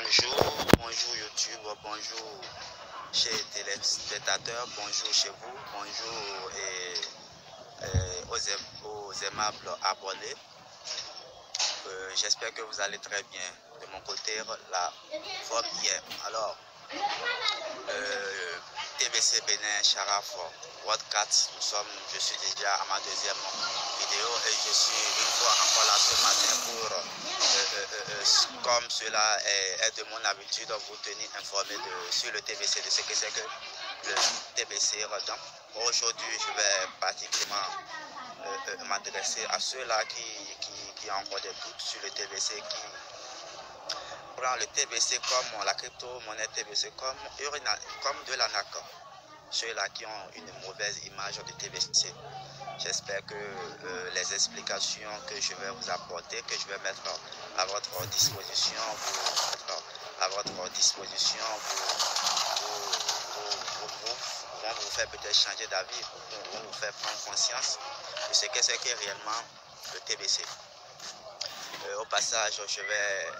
Bonjour YouTube, bonjour chez les téléspectateurs, bonjour chez vous, bonjour aux aimables abonnés. J'espère que vous allez très bien. De mon côté, la forme hier. Alors, TBC Bénin, Charaf, World 4, je suis déjà à ma deuxième vidéo et je suis une fois encore là ce matin pour, comme cela est de mon habitude, vous tenir informé sur le TBC, de ce que c'est que le TBC Redon. Aujourd'hui, je vais particulièrement m'adresser à ceux-là qui ont encore des doutes sur le TBC, qui prend le TBC comme la crypto-monnaie TBC comme de la NAC. Ceux-là qui ont une mauvaise image du TBC. J'espère que les explications que je vais vous apporter, que je vais mettre à votre disposition, vont vous faire peut-être changer d'avis, vont vous faire prendre conscience de ce que c'est que réellement le TBC. Au passage, je vais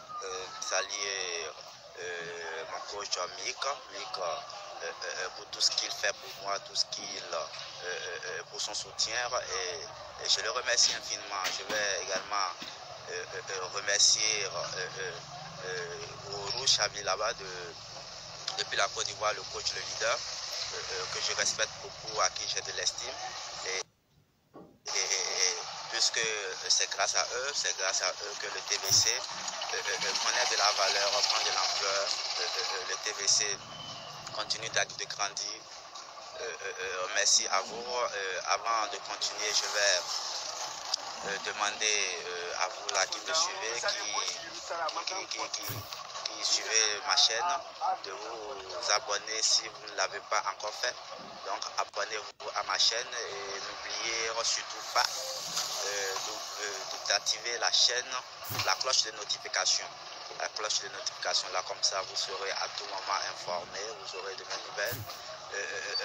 saluer mon coach Mick pour tout ce qu'il fait pour moi, pour son soutien et je le remercie infiniment. Je vais également remercier Ourou Chabli là-bas depuis la Côte d'Ivoire, le coach, le leader, que je respecte beaucoup, à qui j'ai de l'estime. Puisque c'est grâce à eux que le TBC connaît de la valeur, prend de l'ampleur, le TBC continue de grandir. Merci à vous. Avant de continuer, je vais demander à vous là qui me suivez, qui suivez ma chaîne, de vous abonner si vous ne l'avez pas encore fait. Donc abonnez-vous à ma chaîne et n'oubliez surtout pas d'activer la chaîne, la cloche de notification. La cloche de notification là, comme ça vous serez à tout moment informé, vous aurez de mes nouvelles.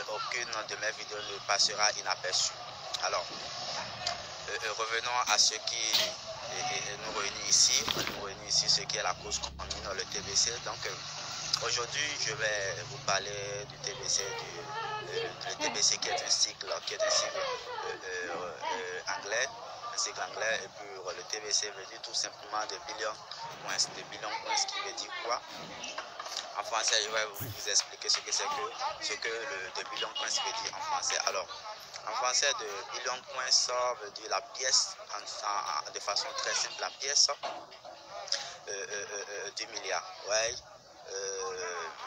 Aucune de mes vidéos ne passera inaperçue. Alors, revenons à ce qui nous réunit ici. Ce qui est la cause commune, le TBC. Donc, aujourd'hui, je vais vous parler du TBC, le TBC qui est un cycle anglais. Un cycle anglais, et puis le TBC veut dire tout simplement de billion points, qui veut dire quoi? En français, je vais vous expliquer ce que c'est que le billion points veut dire en français. Alors, en français, de billion points, ça veut dire la pièce, de façon très simple, la pièce du milliard. Ouais.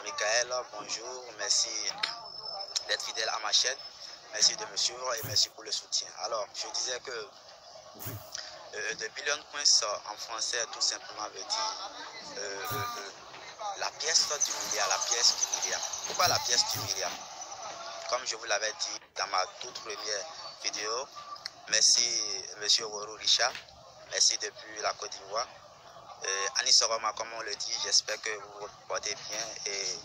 Michael, bonjour, merci d'être fidèle à ma chaîne, merci de me suivre et merci pour le soutien. Alors, je disais que de billion points en français tout simplement veut dire la pièce du milliard, Pourquoi la pièce du milliard? Comme je vous l'avais dit dans ma toute première vidéo, merci monsieur Roro Richard, merci depuis la Côte d'Ivoire. Anis Roma, comme on le dit, j'espère que vous vous portez bien et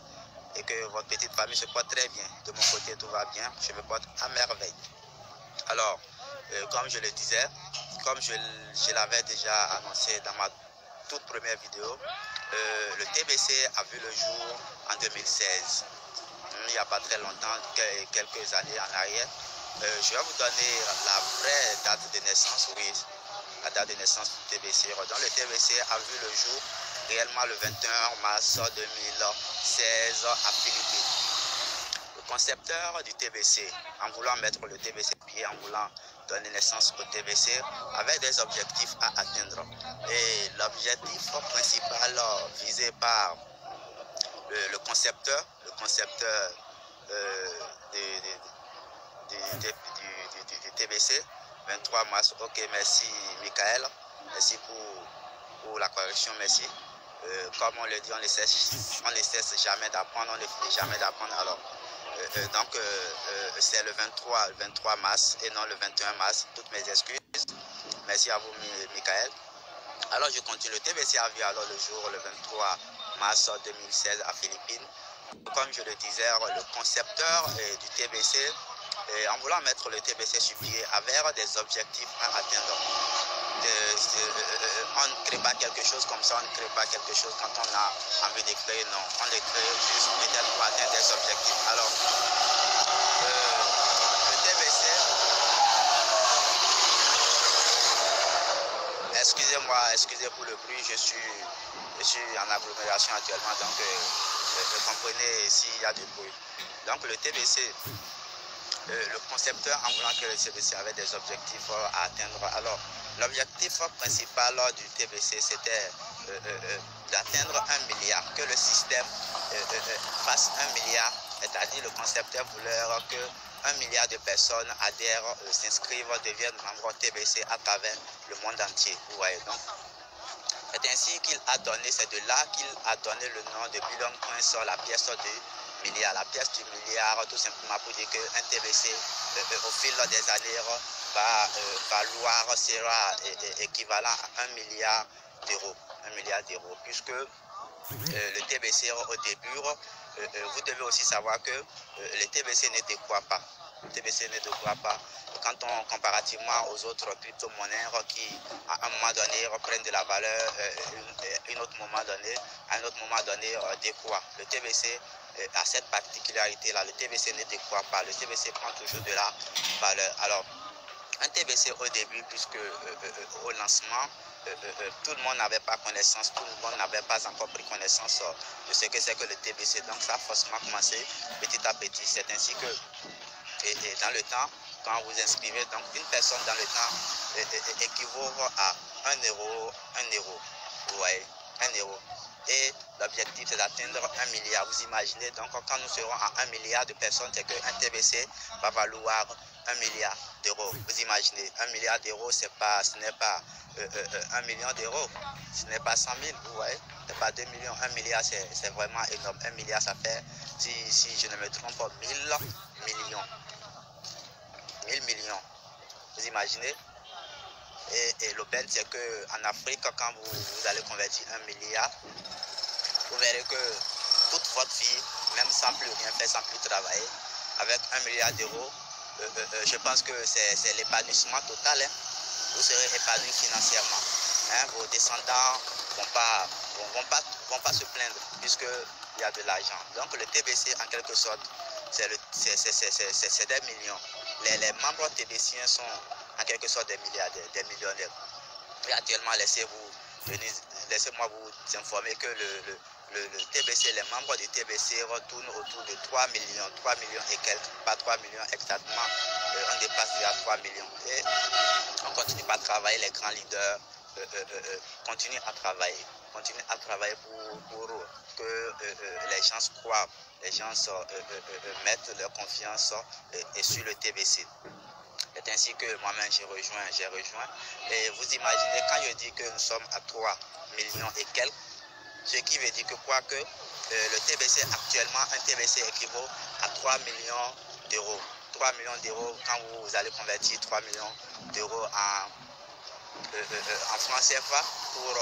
que votre petite famille se porte très bien. De mon côté, tout va bien, je me porte à merveille. Alors, comme je le disais, comme je l'avais déjà annoncé dans ma toute première vidéo, le TBC a vu le jour en 2016. Il n'y a pas très longtemps, quelques années en arrière. Je vais vous donner la vraie date de naissance, oui, la date de naissance du TBC. Donc le TBC a vu le jour réellement le 21 mars 2016 à Philippines. Le concepteur du TBC, en voulant mettre le TBC pied, en voulant donner naissance au TBC, avait des objectifs à atteindre. Et l'objectif principal visé par le concepteur du TBC, 23 mars. Ok, merci Michael, merci pour la correction, merci. Comme on le dit, on ne cesse jamais d'apprendre, on ne finit jamais d'apprendre. Alors, donc c'est le 23 mars et non le 21 mars. Toutes mes excuses. Merci à vous, Michael. Alors, je continue. Le TBC a vu alors le jour le 23 mars 2016 à Philippines. Comme je le disais, le concepteur du TBC, en voulant mettre le TBC sur pied, avait des objectifs à atteindre. on ne crée pas quelque chose comme ça, on ne crée pas quelque chose quand on a envie de créer, non. On le crée juste peut-être pour atteindre des objectifs. Alors, le TBC, excusez pour le bruit, je suis en agglomération actuellement, donc comprenez s'il y a du bruit. Donc le TBC, le concepteur, en voulant que le TBC avait des objectifs à atteindre, alors l'objectif principal du TBC, c'était d'atteindre 1 milliard, que le système fasse 1 milliard, c'est-à-dire le concepteur voulait que 1 milliard de personnes adhèrent, s'inscrivent, deviennent membres TBC à travers le monde entier. Vous voyez, donc c'est ainsi qu'il a donné, c'est de là qu'il a donné le nom de Billion Coin sur la pièce du milliard. La pièce du milliard, tout simplement pour dire qu'un TBC, au fil des années, va valoir, sera équivalent à 1 milliard d'euros. 1 milliard d'euros, puisque le TBC au début, vous devez aussi savoir que le TBC ne décroît pas. Le TBC ne décroît pas. Quand on, comparativement aux autres crypto-monnaies qui, à un moment donné, reprennent de la valeur, à un autre moment donné, décroît. Le TBC a cette particularité-là. Le TBC ne décroît pas. Le TBC prend toujours de la valeur. Alors, un TBC au début, puisque au lancement, tout le monde n'avait pas connaissance, tout le monde n'avait pas encore pris connaissance de ce que c'est que le TBC. Donc ça a forcément commencé petit à petit. C'est ainsi que, et dans le temps, quand vous inscrivez, donc une personne dans le temps équivaut à 1 euro, vous voyez, 1 euro. Et l'objectif c'est d'atteindre 1 milliard. Vous imaginez, donc quand nous serons à 1 milliard de personnes, c'est qu'un TBC va valoir 1 milliard d'euros. Vous imaginez, 1 milliard d'euros, ce n'est pas 1 million d'euros, ce n'est pas 100 000, vous voyez, ce n'est pas 2 millions. 1 milliard, c'est vraiment énorme. 1 milliard, ça fait, si je ne me trompe pas, 1000 millions. 1000 millions. Vous imaginez? Et l'aubaine, c'est qu'en Afrique, quand vous allez convertir 1 milliard, vous verrez que toute votre vie, même sans plus rien faire, sans plus travailler, avec 1 milliard d'euros, je pense que c'est l'épanouissement total. Hein. Vous serez épanoui financièrement. Hein. Vos descendants vont pas se plaindre puisqu'il y a de l'argent. Donc le TBC, en quelque sorte, c'est des millions. Les membres TBCiens sont en quelque sorte des milliardaires, des millionnaires. Et actuellement, laissez-moi vous informer que le TBC, les membres du TBC retournent autour de 3 millions et quelques, pas 3 millions exactement, on dépasse déjà 3 millions. Et on continue pas à travailler, les grands leaders continuent à travailler pour que les gens croient, les gens mettent leur confiance sur le TBC. C'est ainsi que moi-même j'ai rejoint. Et vous imaginez, quand je dis que nous sommes à 3 millions et quelques, ce qui veut dire que le TBC actuellement, un TBC équivaut à 3 millions d'euros. 3 millions d'euros, quand vous allez convertir 3 millions d'euros en francs CFA pour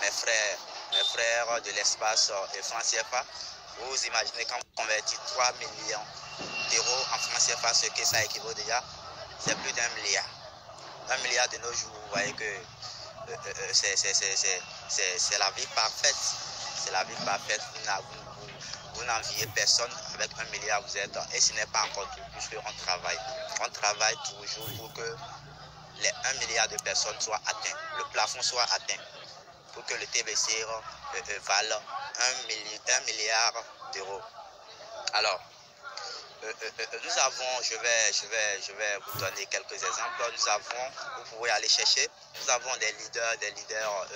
mes frères de l'espace et francs CFA, vous imaginez quand vous convertissez 3 millions d'euros en francs CFA, ce que ça équivaut déjà, c'est plus d'1 milliard. 1 milliard de nos jours, vous voyez que c'est la vie parfaite. C'est la vie parfaite. Vous n'enviez personne. Avec 1 milliard, vous êtes. Et ce n'est pas encore tout, puisqu'on travaille. On travaille toujours pour que les 1 milliard de personnes soient atteints. Le plafond soit atteint. Pour que le TBC vale 1 milliard d'euros. Alors, nous avons, je vais vous donner quelques exemples. Nous avons, vous pouvez aller chercher, nous avons des leaders,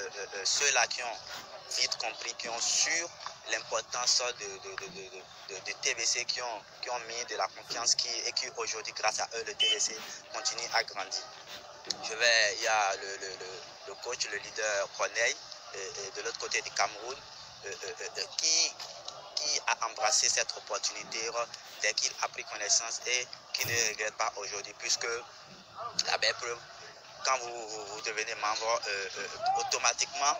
ceux-là qui ont vite compris, qui ont su l'importance de TBC, qui ont mis de la confiance et qui aujourd'hui, grâce à eux, le TBC continue à grandir. Il y a le coach, le leader Corneille, de l'autre côté du Cameroun, qui a embrassé cette opportunité dès qu'il a pris connaissance et qui ne regrette pas aujourd'hui, puisque la belle preuve, quand vous devenez membre, automatiquement,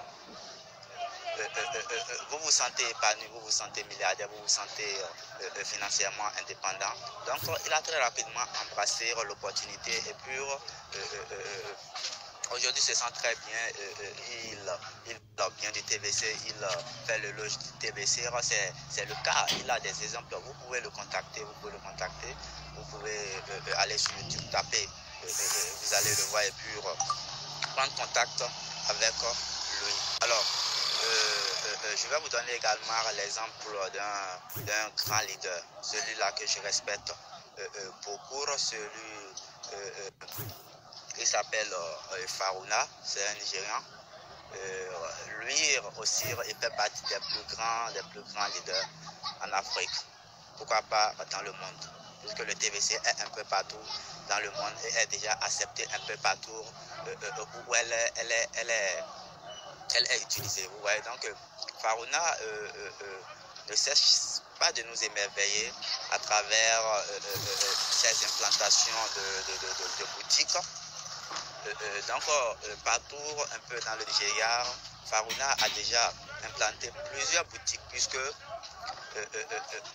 vous vous sentez épanoui, vous vous sentez milliardaire, vous vous sentez financièrement indépendant. Donc, il a très rapidement embrassé l'opportunité et puis Aujourd'hui, se sent très bien, il a bien du TBC, il fait le loge du TBC, c'est le cas, il a des exemples, vous pouvez le contacter, vous pouvez aller sur YouTube, taper, vous allez le voir et puis prendre contact avec lui. Alors, je vais vous donner également l'exemple d'un grand leader, celui-là que je respecte beaucoup, il s'appelle Farouna, c'est un Nigérian. Lui aussi, il fait partie des plus grands leaders en Afrique. Pourquoi pas dans le monde? Puisque le TBC est un peu partout dans le monde et est déjà accepté un peu partout où elle est utilisée. Vous voyez, donc Farouna ne cesse pas de nous émerveiller à travers ces implantations de boutiques. Donc partout un peu dans le Nigeria, Farouna a déjà implanté plusieurs boutiques puisque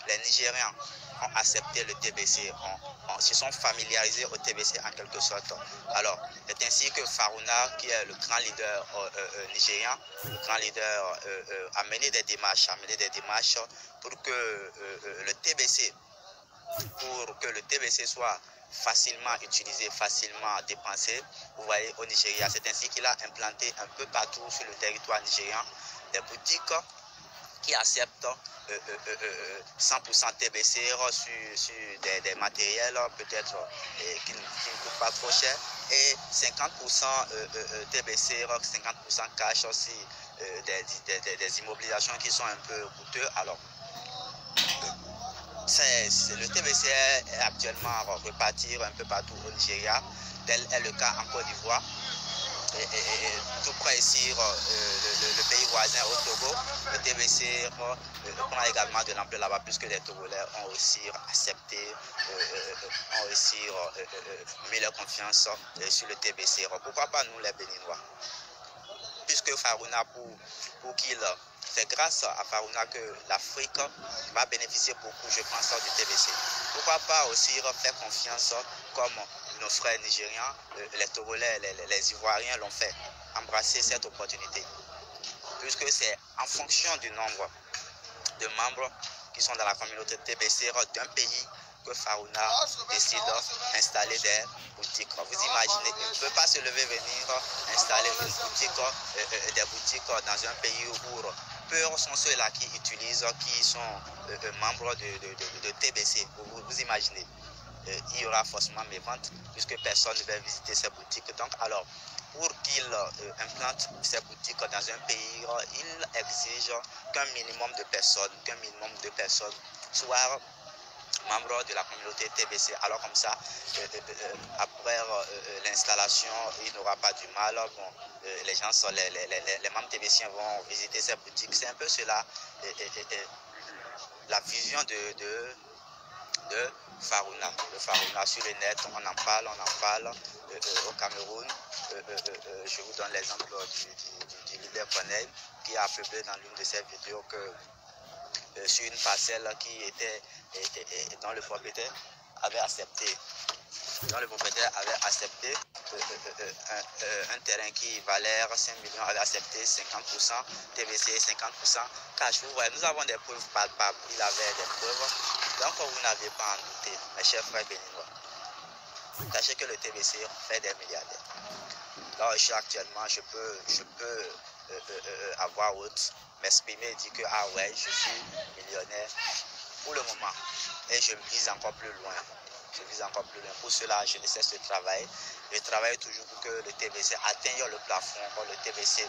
les Nigériens ont accepté le TBC, se sont familiarisés au TBC en quelque sorte. Alors, c'est ainsi que Farouna, qui est le grand leader nigérien, le grand leader, a mené des démarches pour que le TBC soit facilement utilisé, facilement dépensé. Vous voyez, au Nigeria, c'est ainsi qu'il a implanté un peu partout sur le territoire nigérian des boutiques qui acceptent 100% TBC sur des matériels peut-être qui ne coûtent pas trop cher et 50% TBC, 50% cash aussi, des immobilisations qui sont un peu coûteuses. Alors, le TBC est actuellement reparti un peu partout au Nigeria, tel est le cas en Côte d'Ivoire. Et tout près ici, le pays voisin au Togo, le TBC prend également de l'ampleur là-bas puisque les Togolais ont aussi accepté, ont aussi mis leur confiance sur le TBC. Pourquoi pas nous les Béninois? Puisque Farouna, pour qu'il... C'est grâce à Farouna que l'Afrique va bénéficier beaucoup, je pense, du TBC. Pourquoi pas aussi faire confiance comme nos frères nigériens, les Togolais, les Ivoiriens l'ont fait, embrasser cette opportunité. Puisque c'est en fonction du nombre de membres qui sont dans la communauté TBC d'un pays que Farouna décide d'installer des boutiques. Vous imaginez, il ne peut pas se lever venir installer des boutiques dans un pays où peu sont ceux-là qui utilisent, qui sont membres de TBC. Vous imaginez, il y aura forcément mes ventes puisque personne ne va visiter ces boutiques. Donc alors, pour qu'il implante ces boutiques dans un pays, il exige qu'un minimum de personnes soient membres de la communauté TBC. Alors comme ça, après l'installation, il n'aura pas du mal. Bon, les gens sont les membres TBC vont visiter ces boutiques. C'est un peu cela, la vision de Farouna. Le Farouna sur le net, on en parle au Cameroun. Je vous donne l'exemple du leader Panel qui a publié dans l'une de ses vidéos que sur une parcelle qui était dont le propriétaire avait accepté un terrain qui valait 5 millions, avait accepté 50% TBC, 50% cash. Vous voyez, nous avons des preuves palpables, il avait des preuves, donc vous n'avez pas à en douter, mes chers frères béninois. Sachez que le TBC fait des milliardaires. Là, actuellement, je peux avoir honte, m'exprimer et dire que ah ouais, je suis millionnaire pour le moment et je vise encore plus loin. Pour cela, je ne cesse de travailler. Je travaille toujours pour que le TBC atteigne le plafond, pour le TBC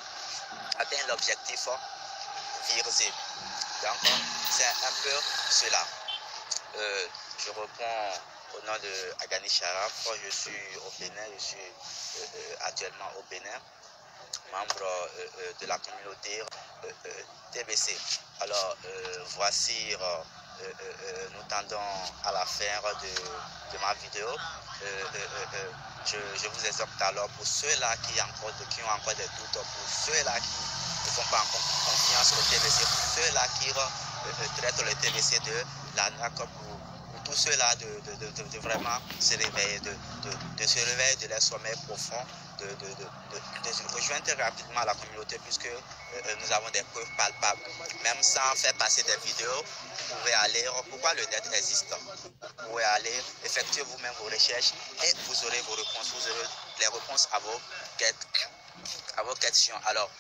atteigne l'objectif visé. Donc, c'est un peu cela. Je reprends au nom de Agani Sharaf. Je suis au Bénin, je suis actuellement au Bénin, membre de la communauté TBC. Alors, voici, nous tendons à la fin de ma vidéo. Je vous exhorte alors pour ceux-là qui ont encore des doutes, pour ceux-là qui ne font pas confiance au TBC, pour ceux-là qui traitent le TBC de l'arnaque pour tous ceux-là de vraiment se réveiller, de se réveiller de leur sommeil profond, de se rejoindre rapidement la communauté puisque nous avons des preuves palpables. Même sans faire passer des vidéos, vous pouvez aller, pourquoi le net existe, vous pouvez aller effectuer vous-même vos recherches et vous aurez vos réponses, vous aurez les réponses à vos questions. Alors,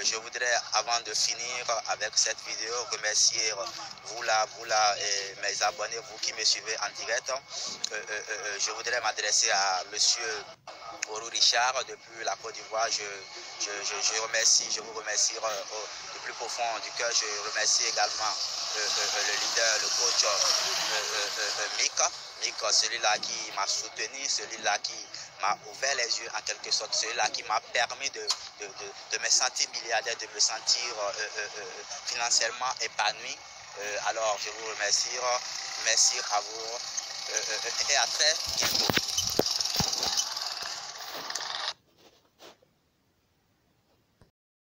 je voudrais, avant de finir avec cette vidéo, remercier vous là, et mes abonnés, vous qui me suivez en direct. Je voudrais m'adresser à monsieur Orou Richard depuis la Côte d'Ivoire. Je vous remercie du plus profond du cœur. Je remercie également le leader, le coach Mick, celui-là qui m'a soutenu, celui-là qui m'a ouvert les yeux en quelque sorte, celui-là qui m'a permis de me sentir milliardaire, de me sentir financièrement épanoui. Alors je vous remercie, merci à vous et à très bientôt.